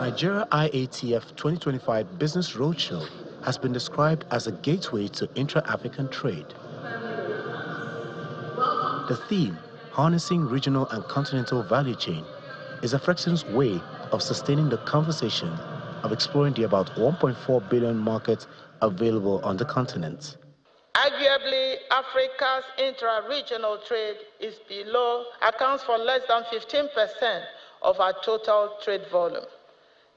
Nigeria IATF 2025 Business Roadshow has been described as a gateway to intra-African trade. The theme, harnessing regional and continental value chain, is AfCFTA's way of sustaining the conversation of exploring the about 1.4 billion market available on the continent. Arguably, Africa's intra-regional trade accounts for less than 15% of our total trade volume.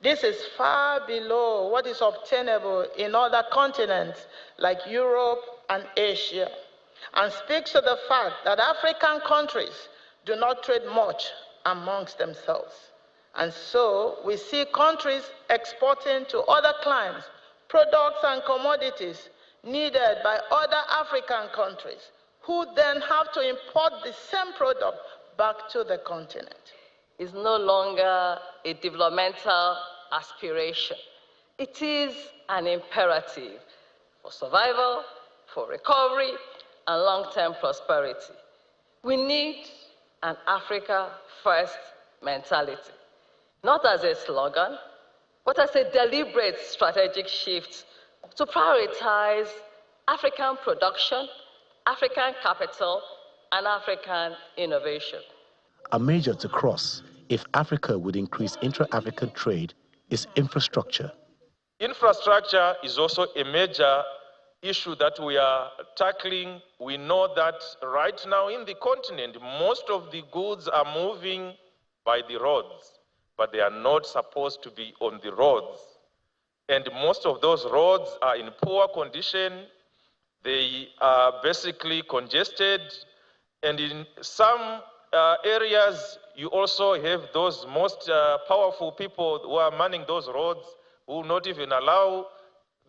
This is far below what is obtainable in other continents like Europe and Asia, and speaks to the fact that African countries do not trade much amongst themselves. And so we see countries exporting to other clients products and commodities needed by other African countries, who then have to import the same product back to the continent. It's no longer a developmental aspiration. It is an imperative for survival, for recovery, and long-term prosperity. We need an Africa-first mentality, not as a slogan, but as a deliberate strategic shift to prioritize African production, African capital, and African innovation. A major to cross if Africa would increase intra-African trade is infrastructure. Infrastructure is also a major issue that we are tackling. We know that right now in the continent, most of the goods are moving by the roads, but they are not supposed to be on the roads. And most of those roads are in poor condition. They are basically congested. And in some areas, you also have those most powerful people who are manning those roads who will not even allow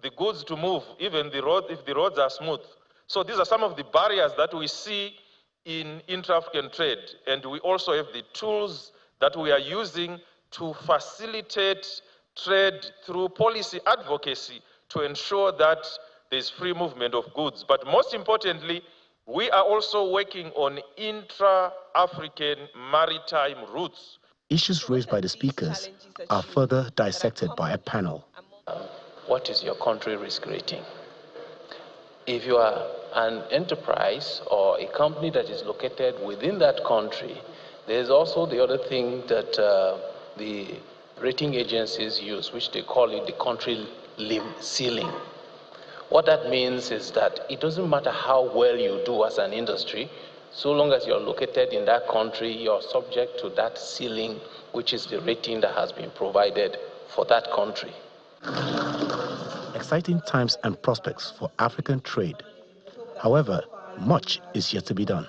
the goods to move, even the road, if the roads are smooth. So these are some of the barriers that we see in intra-African trade. And we also have the tools that we are using to facilitate trade through policy advocacy to ensure that there's free movement of goods. But most importantly, we are also working on intra-African maritime routes. Issues raised by the speakers are further dissected by a panel. What is your country risk rating? If you are an enterprise or a company that is located within that country, there's also the other thing that the rating agencies use, which they call it the country ceiling. What that means is that it doesn't matter how well you do as an industry, so long as you're located in that country, you're subject to that ceiling, which is the rating that has been provided for that country. Exciting times and prospects for African trade. However, much is yet to be done.